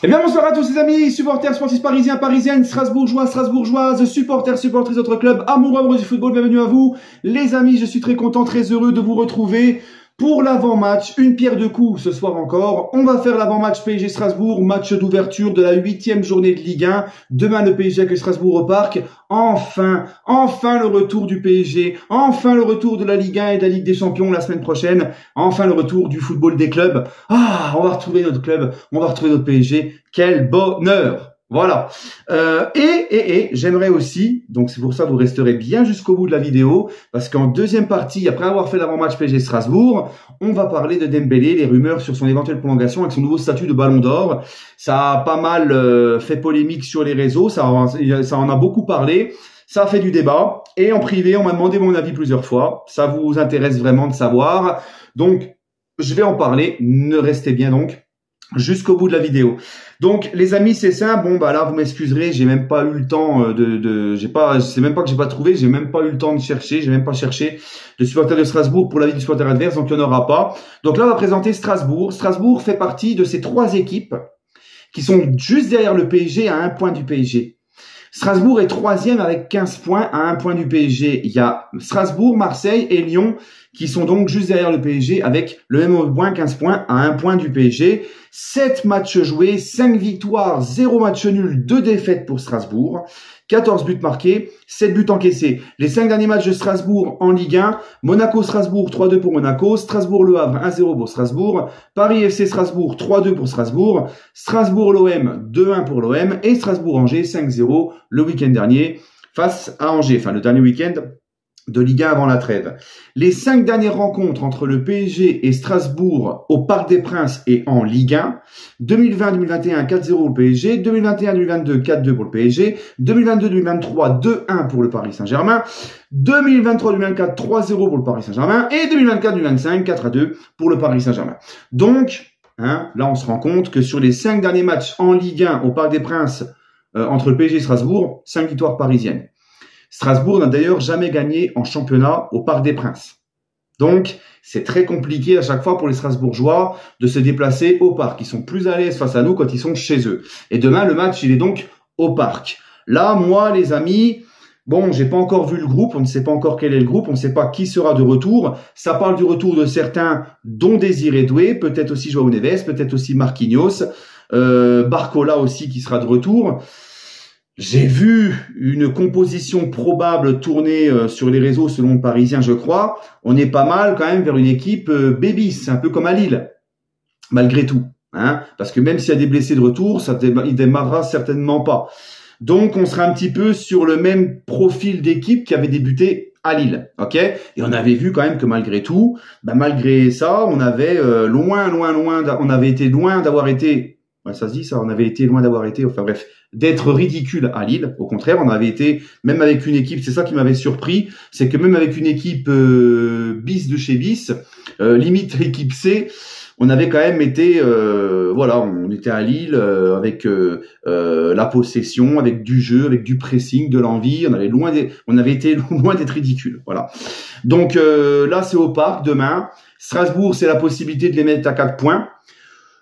Eh bien bonsoir à tous les amis, supporters sportifs parisiens, parisiennes, strasbourgeois, strasbourgeoises, supporters, supportrices d'autres clubs, amoureux du football, bienvenue à vous. Les amis, je suis très content, très heureux de vous retrouver pour l'avant-match, une pierre deux coups ce soir encore. On va faire l'avant-match PSG Strasbourg, match d'ouverture de la 8e journée de Ligue 1. Demain le PSG avec Strasbourg au Parc. Enfin le retour du PSG, enfin le retour de la Ligue 1 et de la Ligue des Champions la semaine prochaine, enfin le retour du football des clubs. Ah, on va retrouver notre club, on va retrouver notre PSG. Quel bonheur! Voilà. Et j'aimerais aussi, donc c'est pour ça que vous resterez bien jusqu'au bout de la vidéo, parce qu'en deuxième partie, après avoir fait l'avant-match PSG Strasbourg, on va parler de Dembélé, les rumeurs sur son éventuelle prolongation avec son nouveau statut de Ballon d'Or. Ça a pas mal fait polémique sur les réseaux, ça en a beaucoup parlé, ça a fait du débat, et en privé, on m'a demandé mon avis plusieurs fois. Ça vous intéresse vraiment de savoir, donc je vais en parler, ne restez bien donc jusqu'au bout de la vidéo. Donc les amis, c'est simple. Bon bah là vous m'excuserez, j'ai même pas eu le temps c'est même pas que j'ai pas trouvé, j'ai même pas eu le temps de chercher, j'ai même pas cherché de supporter de Strasbourg pour l'avis du supporter adverse, donc il n'y en aura pas. Donc là on va présenter Strasbourg. Strasbourg fait partie de ces trois équipes qui sont juste derrière le PSG à 1 point du PSG. Strasbourg est troisième avec 15 points à 1 point du PSG. Il y a Strasbourg, Marseille et Lyon qui sont donc juste derrière le PSG avec le même point, 15 points à 1 point du PSG. 7 matchs joués, 5 victoires, 0 match nul, 2 défaites pour Strasbourg. 14 buts marqués, 7 buts encaissés. Les 5 derniers matchs de Strasbourg en Ligue 1, Monaco-Strasbourg 3-2 pour Monaco, Strasbourg-Le Havre 1-0 pour Strasbourg, Paris FC Strasbourg 3-2 pour Strasbourg, Strasbourg-l'OM 2-1 pour l'OM et Strasbourg-Angers 5-0 le week-end dernier face à Angers, enfin le dernier week-end de Ligue 1 avant la trêve. Les 5 dernières rencontres entre le PSG et Strasbourg au Parc des Princes et en Ligue 1, 2020-2021 4-0 pour le PSG, 2021-2022 4-2 pour le PSG, 2022-2023 2-1 pour le Paris Saint-Germain, 2023-2024 3-0 pour le Paris Saint-Germain et 2024-2025 4-2 pour le Paris Saint-Germain. Donc, là on se rend compte que sur les 5 derniers matchs en Ligue 1 au Parc des Princes entre le PSG et Strasbourg, 5 victoires parisiennes. Strasbourg n'a d'ailleurs jamais gagné en championnat au Parc des Princes. Donc, c'est très compliqué à chaque fois pour les Strasbourgeois de se déplacer au Parc. Ils sont plus à l'aise face à nous quand ils sont chez eux. Et demain, le match, il est donc au Parc. Là, moi, les amis, bon, j'ai pas encore vu le groupe. On ne sait pas encore quel est le groupe. On ne sait pas qui sera de retour. Ça parle du retour de certains, dont Désiré Doué, peut-être aussi João Neves, peut-être aussi Marquinhos, Barcola aussi qui sera de retour. J'ai vu une composition probable tourner sur les réseaux selon le Parisien, je crois. On est pas mal quand même vers une équipe Bébis, un peu comme à Lille, malgré tout. Parce que même s'il y a des blessés de retour, il démarrera certainement pas. Donc on sera un petit peu sur le même profil d'équipe qui avait débuté à Lille, ok. Et on avait vu quand même que malgré tout, malgré ça, on avait on avait été loin d'avoir été... Ouais, ça se dit ça, on avait été loin d'avoir été, enfin bref, d'être ridicule à Lille. Au contraire, on avait été, même avec une équipe, c'est ça qui m'avait surpris, c'est que même avec une équipe bis de chez bis, limite l'équipe C, on avait quand même été, on était à Lille avec la possession, avec du jeu, avec du pressing, de l'envie. On avait été loin d'être ridicule. Voilà. Donc là, c'est au Parc demain. Strasbourg, c'est la possibilité de les mettre à 4 points.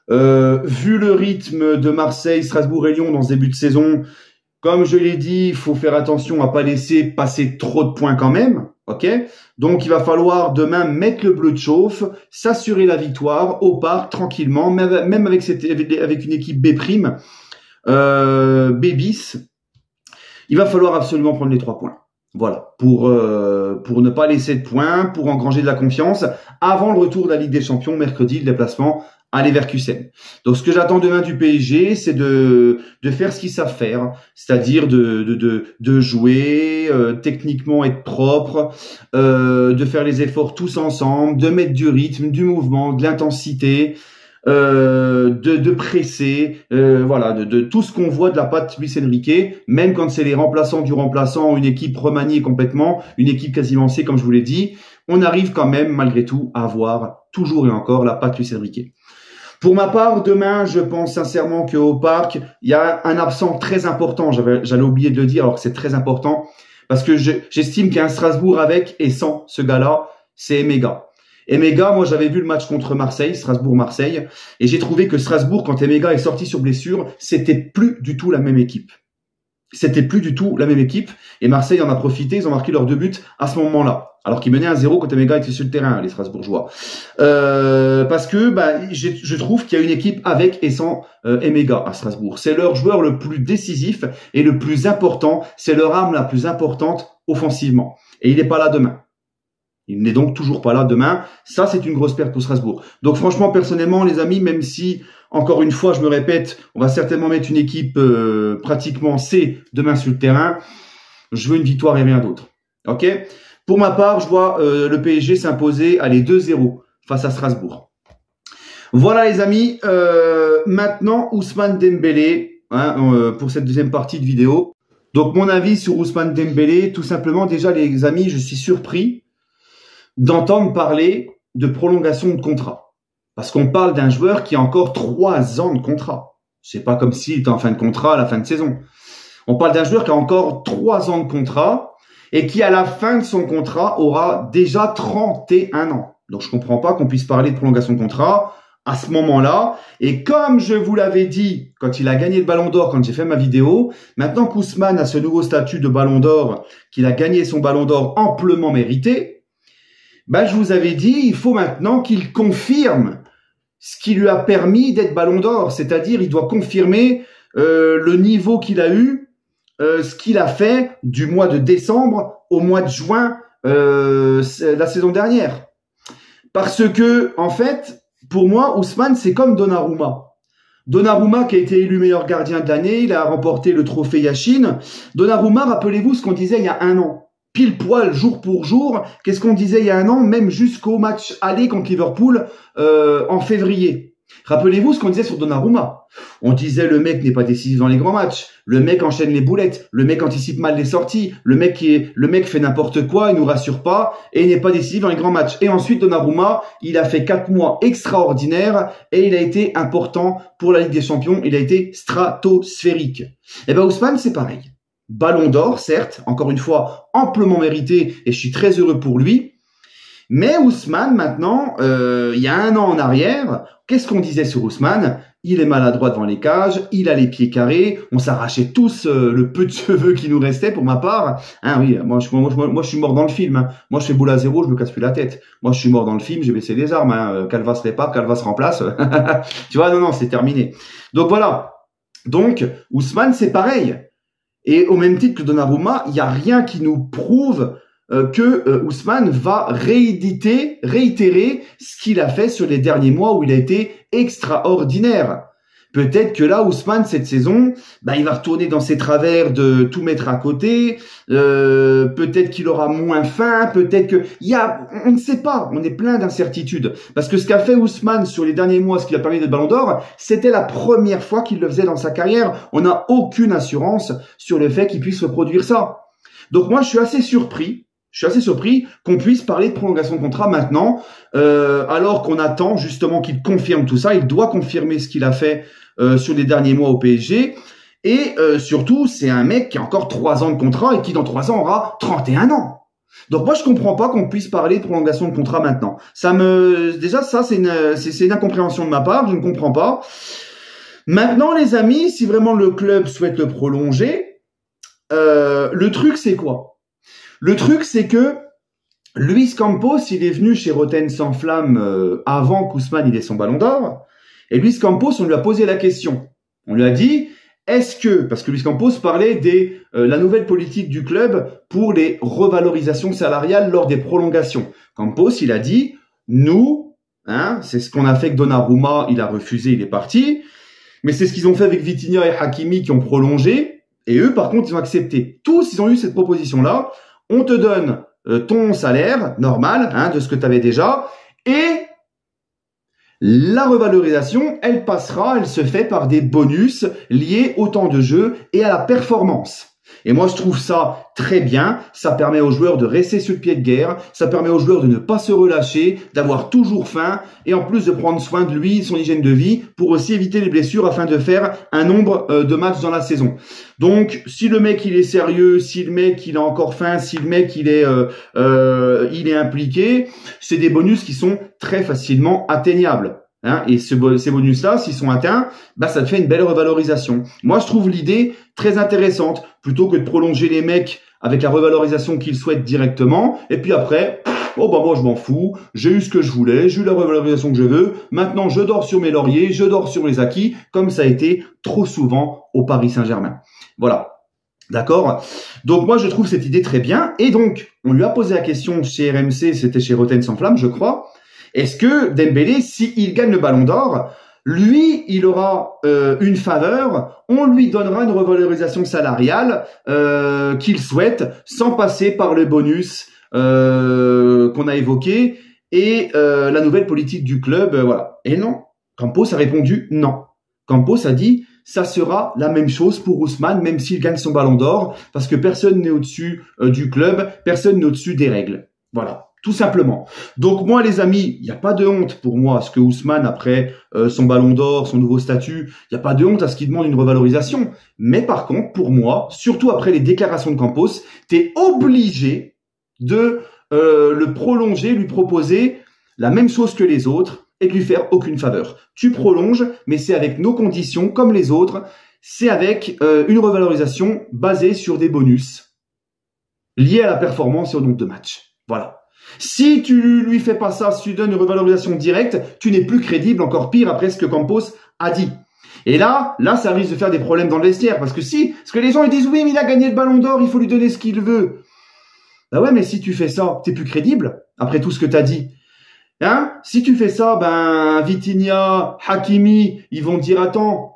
Vu le rythme de Marseille, Strasbourg et Lyon dans ce début de saison, comme je l'ai dit, il faut faire attention à pas laisser passer trop de points quand même, ok. Donc il va falloir demain mettre le bleu de chauffe, s'assurer la victoire au Parc tranquillement, même avec une équipe B', B-bis, il va falloir absolument prendre les 3 points. Voilà, pour ne pas laisser de points, pour engranger de la confiance avant le retour de la Ligue des Champions mercredi, le déplacement à Leverkusen. Donc ce que j'attends demain du PSG, c'est de faire ce qu'ils savent faire, c'est-à-dire de jouer, techniquement être propre, de faire les efforts tous ensemble, de mettre du rythme, du mouvement, de l'intensité, de presser, de tout ce qu'on voit de la patte Luis Enrique, même quand c'est les remplaçants du remplaçant, une équipe remaniée complètement, une équipe quasiment C comme je vous l'ai dit, on arrive quand même malgré tout à avoir toujours et encore la patte Luis Enrique. Pour ma part, demain, je pense sincèrement qu'au Parc, il y a un absent très important. J'allais oublier de le dire alors que c'est très important parce que j'estime qu'il y a un Strasbourg avec et sans ce gars-là, c'est Emega. Emega, moi j'avais vu le match contre Marseille, Strasbourg-Marseille, et j'ai trouvé que Strasbourg, quand Emega est sorti sur blessure, c'était plus du tout la même équipe. C'était plus du tout la même équipe, et Marseille en a profité, ils ont marqué leurs 2 buts à ce moment-là. Alors qu'ils menaient 1-0 quand Emega était sur le terrain, les Strasbourgeois. Parce que je trouve qu'il y a une équipe avec et sans Emega à Strasbourg. C'est leur joueur le plus décisif et le plus important. C'est leur arme la plus importante offensivement. Et il n'est pas là demain. Il n'est donc toujours pas là demain. Ça, c'est une grosse perte pour Strasbourg. Donc franchement, personnellement, les amis, même si, encore une fois, je me répète, on va certainement mettre une équipe pratiquement C demain sur le terrain, je veux une victoire et rien d'autre. Ok ? Pour ma part, je vois le PSG s'imposer à les 2-0 face à Strasbourg. Voilà les amis, maintenant Ousmane Dembélé pour cette deuxième partie de vidéo. Donc mon avis sur Ousmane Dembélé, tout simplement déjà les amis, je suis surpris d'entendre parler de prolongation de contrat. Parce qu'on parle d'un joueur qui a encore 3 ans de contrat. C'est pas comme s'il était en fin de contrat à la fin de saison. On parle d'un joueur qui a encore 3 ans de contrat et qui, à la fin de son contrat, aura déjà 31 ans. Donc, je comprends pas qu'on puisse parler de prolongation de contrat à ce moment-là. Et comme je vous l'avais dit, quand il a gagné le Ballon d'Or, quand j'ai fait ma vidéo, maintenant qu'Ousmane a ce nouveau statut de Ballon d'Or, qu'il a gagné son Ballon d'Or amplement mérité, je vous avais dit, il faut maintenant qu'il confirme ce qui lui a permis d'être Ballon d'Or. C'est-à-dire, il doit confirmer le niveau qu'il a eu, ce qu'il a fait du mois de décembre au mois de juin la saison dernière. Parce que, en fait, pour moi, Ousmane, c'est comme Donnarumma. Donnarumma qui a été élu meilleur gardien de l'année, il a remporté le trophée Yachine. Donnarumma, rappelez-vous ce qu'on disait il y a 1 an. Pile poil, jour pour jour, qu'est-ce qu'on disait il y a 1 an, même jusqu'au match aller contre Liverpool en février. Rappelez-vous ce qu'on disait sur Donnarumma. On disait le mec n'est pas décisif dans les grands matchs, le mec enchaîne les boulettes, le mec anticipe mal les sorties, le mec fait n'importe quoi, il nous rassure pas et il n'est pas décisif dans les grands matchs. Et ensuite Donnarumma, il a fait 4 mois extraordinaires et il a été important pour la Ligue des Champions, il a été stratosphérique. Et Ousmane, c'est pareil. Ballon d'Or, certes, encore une fois, amplement mérité et je suis très heureux pour lui. Mais Ousmane, maintenant, il y a 1 an en arrière, qu'est-ce qu'on disait sur Ousmane? Il est maladroit devant les cages, il a les pieds carrés, on s'arrachait tous le peu de cheveux qui nous restait pour ma part. Oui, moi je suis mort dans le film. Hein. Moi je fais boule à zéro, je me casse plus la tête. Moi je suis mort dans le film, j'ai baissé les armes. Hein. Calvas répare, Calvas remplace. Tu vois, non, c'est terminé. Donc voilà. Donc Ousmane, c'est pareil. Et au même titre que Donnarumma, il n'y a rien qui nous prouve que Ousmane va réitérer ce qu'il a fait sur les derniers mois où il a été extraordinaire. Peut-être que là, Ousmane, cette saison, il va retourner dans ses travers de tout mettre à côté. Peut-être qu'il aura moins faim. Peut-être que on ne sait pas. On est plein d'incertitudes. Parce que ce qu'a fait Ousmane sur les derniers mois, ce qui lui a permis d'être Ballon d'Or, c'était la première fois qu'il le faisait dans sa carrière. On n'a aucune assurance sur le fait qu'il puisse reproduire ça. Donc moi, je suis assez surpris qu'on puisse parler de prolongation de contrat maintenant, alors qu'on attend justement qu'il confirme tout ça. Il doit confirmer ce qu'il a fait sur les derniers mois au PSG. Et surtout, c'est un mec qui a encore 3 ans de contrat et qui dans 3 ans aura 31 ans. Donc moi, je comprends pas qu'on puisse parler de prolongation de contrat maintenant. Déjà, ça, c'est une incompréhension de ma part. Je ne comprends pas. Maintenant, les amis, si vraiment le club souhaite le prolonger, le truc, c'est quoi? Le truc, c'est que Luis Campos, il est venu chez Rotten sans flamme avant qu'Ousmane il ait son Ballon d'Or. Et Luis Campos, on lui a posé la question. On lui a dit, parce que Luis Campos parlait de la nouvelle politique du club pour les revalorisations salariales lors des prolongations. Campos, il a dit, nous, c'est ce qu'on a fait avec Donnarumma, il a refusé, il est parti. Mais c'est ce qu'ils ont fait avec Vitinha et Hakimi qui ont prolongé. Et eux, par contre, ils ont accepté. Tous, ils ont eu cette proposition-là. On te donne ton salaire normal, de ce que tu avais déjà, et la revalorisation, elle se fait par des bonus liés au temps de jeu et à la performance. Et moi, je trouve ça très bien. Ça permet aux joueurs de rester sur le pied de guerre. Ça permet aux joueurs de ne pas se relâcher, d'avoir toujours faim et en plus de prendre soin de lui, son hygiène de vie, pour aussi éviter les blessures afin de faire un nombre de matchs dans la saison. Donc, si le mec il est sérieux, si le mec il a encore faim, si le mec il est impliqué, c'est des bonus qui sont très facilement atteignables. Hein, et ces bonus-là, s'ils sont atteints, bah ça te fait une belle revalorisation. Moi, je trouve l'idée très intéressante, plutôt que de prolonger les mecs avec la revalorisation qu'ils souhaitent directement, et puis après, oh bah moi je m'en fous, j'ai eu ce que je voulais, j'ai eu la revalorisation que je veux, maintenant je dors sur mes lauriers, je dors sur mes acquis, comme ça a été trop souvent au Paris Saint-Germain. Voilà. D'accord? Donc moi je trouve cette idée très bien, et donc on lui a posé la question chez RMC, c'était chez Rotten sans flamme, je crois. Est-ce que Dembélé, s'il gagne le Ballon d'Or, lui, il aura une faveur, on lui donnera une revalorisation salariale qu'il souhaite, sans passer par le bonus qu'on a évoqué et la nouvelle politique du club, voilà. Et non, Campos a répondu non. Campos a dit ça sera la même chose pour Ousmane, même s'il gagne son Ballon d'Or, parce que personne n'est au-dessus du club, personne n'est au-dessus des règles. Voilà. Tout simplement. Donc moi les amis, il n'y a pas de honte pour moi à ce que Ousmane, après son Ballon d'Or, son nouveau statut, il n'y a pas de honte à ce qu'il demande une revalorisation. Mais par contre, pour moi, surtout après les déclarations de Campos, tu es obligé de le prolonger, lui proposer la même chose que les autres et de lui faire aucune faveur. Tu prolonges, mais c'est avec nos conditions comme les autres, c'est avec une revalorisation basée sur des bonus liés à la performance et au nombre de matchs. Voilà. Si tu lui fais pas ça, si tu donnes une revalorisation directe, tu n'es plus crédible, encore pire après ce que Campos a dit. Et là, ça risque de faire des problèmes dans le vestiaire, parce que les gens ils disent oui, mais il a gagné le Ballon d'Or, il faut lui donner ce qu'il veut. Bah ouais, mais si tu fais ça, t'es plus crédible après tout ce que t'as dit. Hein? Si tu fais ça, ben Vitinha, Hakimi, ils vont te dire attends.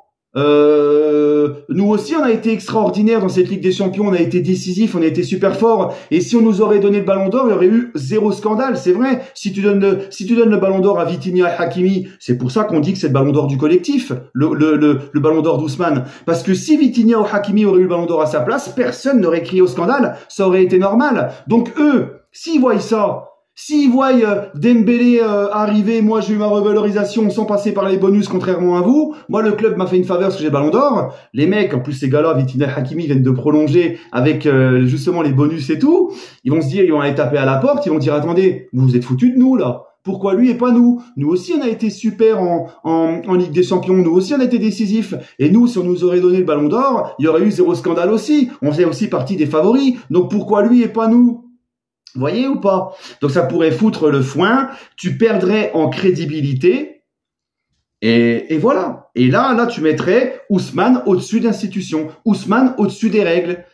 Nous aussi on a été extraordinaire dans cette Ligue des Champions, on a été décisif, on a été super fort, et si on nous aurait donné le Ballon d'Or, il y aurait eu zéro scandale, c'est vrai. Si tu donnes le Ballon d'Or à Vitinha et Hakimi, c'est pour ça qu'on dit que c'est le Ballon d'Or du collectif, le Ballon d'Or d'Ousmane, parce que si Vitinha ou Hakimi auraient eu le Ballon d'Or à sa place, personne n'aurait crié au scandale, ça aurait été normal. Donc eux, s'ils voient ça, s'ils voient Dembélé arriver, moi j'ai eu ma revalorisation sans passer par les bonus, contrairement à vous, moi le club m'a fait une faveur parce que j'ai le Ballon d'Or, les mecs, en plus ces gars-là, Vitinha et Hakimi viennent de prolonger avec justement les bonus et tout, ils vont se dire, ils vont aller taper à la porte, ils vont dire attendez, vous vous êtes foutus de nous là, pourquoi lui et pas nous? Nous aussi on a été super en Ligue des Champions, nous aussi on a été décisifs, et nous si on nous aurait donné le Ballon d'Or, il y aurait eu zéro scandale aussi, on faisait aussi partie des favoris, donc pourquoi lui et pas nous? Vous voyez ou pas? Donc ça pourrait foutre le foin, tu perdrais en crédibilité, et voilà. Et là tu mettrais Ousmane au-dessus de l'institution, Ousmane au-dessus des règles.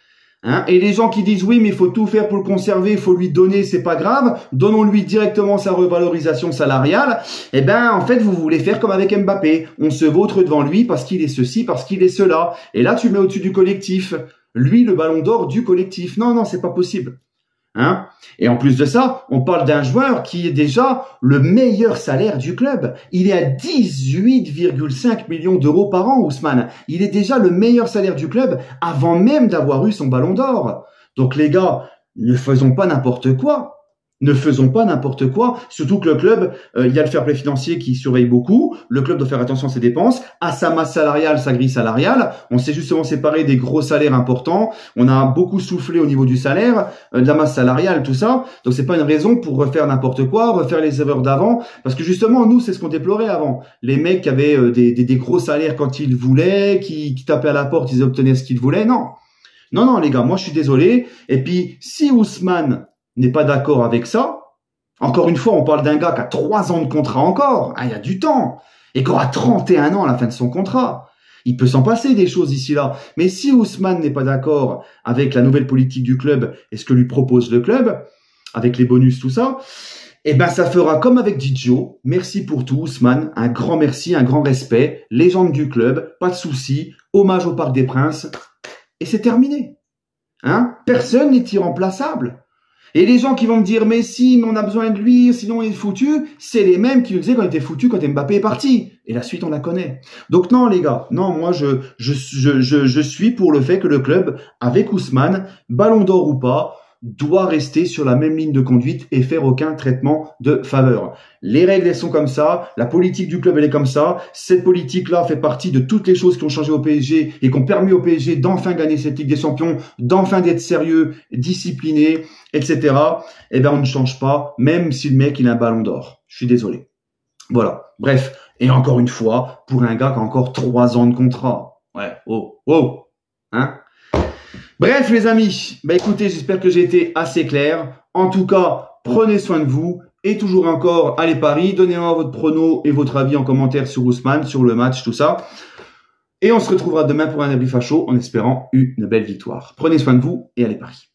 Hein? Et les gens qui disent oui mais il faut tout faire pour le conserver, il faut lui donner, c'est pas grave, donnons-lui directement sa revalorisation salariale, eh ben en fait vous voulez faire comme avec Mbappé, on se vautre devant lui parce qu'il est ceci, parce qu'il est cela, et là tu le mets au-dessus du collectif, lui le Ballon d'Or du collectif, non c'est pas possible. Hein? Et en plus de ça, on parle d'un joueur qui est déjà le meilleur salaire du club. Il est à 18,5 millions d'euros par an, Ousmane. Il est déjà le meilleur salaire du club avant même d'avoir eu son Ballon d'Or. Donc les gars, ne faisons pas n'importe quoi. Ne faisons pas n'importe quoi, surtout que le club, il y a le fair play financier qui surveille beaucoup, le club doit faire attention à ses dépenses, à sa masse salariale, sa grille salariale, on s'est justement séparé des gros salaires importants, on a beaucoup soufflé au niveau du salaire, de la masse salariale, tout ça, donc c'est pas une raison pour refaire n'importe quoi, refaire les erreurs d'avant, parce que justement, nous, c'est ce qu'on déplorait avant, les mecs qui avaient des gros salaires quand ils voulaient, qui tapaient à la porte, ils obtenaient ce qu'ils voulaient, non les gars, moi je suis désolé, et puis si Ousmane n'est pas d'accord avec ça, encore une fois, on parle d'un gars qui a 3 ans de contrat encore, il y a du temps, et qui aura 31 ans à la fin de son contrat. Il peut s'en passer des choses ici là. Mais si Ousmane n'est pas d'accord avec la nouvelle politique du club et ce que lui propose le club, avec les bonus, tout ça, eh ben ça fera comme avec Didio. Merci pour tout, Ousmane. Un grand merci, un grand respect. Légende du club, pas de souci. Hommage au Parc des Princes. Et c'est terminé. Hein? Personne n'est irremplaçable. Et les gens qui vont me dire, mais si, mais on a besoin de lui, sinon il est foutu, c'est les mêmes qui nous disaient qu'on était foutu quand Mbappé est parti. Et la suite, on la connaît. Donc non, les gars, non, moi, je suis pour le fait que le club, avec Ousmane, ballon d'or ou pas, doit rester sur la même ligne de conduite et faire aucun traitement de faveur. Les règles, elles sont comme ça. La politique du club, elle est comme ça. Cette politique-là fait partie de toutes les choses qui ont changé au PSG et qui ont permis au PSG d'enfin gagner cette Ligue des Champions, d'enfin d'être sérieux, discipliné, etc. Eh ben, on ne change pas, même si le mec, il a un ballon d'or. Je suis désolé. Voilà. Bref. Et encore une fois, pour un gars qui a encore 3 ans de contrat. Ouais. Oh. Oh. Hein? Bref, les amis, bah écoutez, j'espère que j'ai été assez clair. En tout cas, prenez soin de vous. Et toujours encore, allez Paris, donnez-moi votre prono et votre avis en commentaire sur Ousmane, sur le match, tout ça. Et on se retrouvera demain pour un débrief à chaud en espérant une belle victoire. Prenez soin de vous et allez Paris.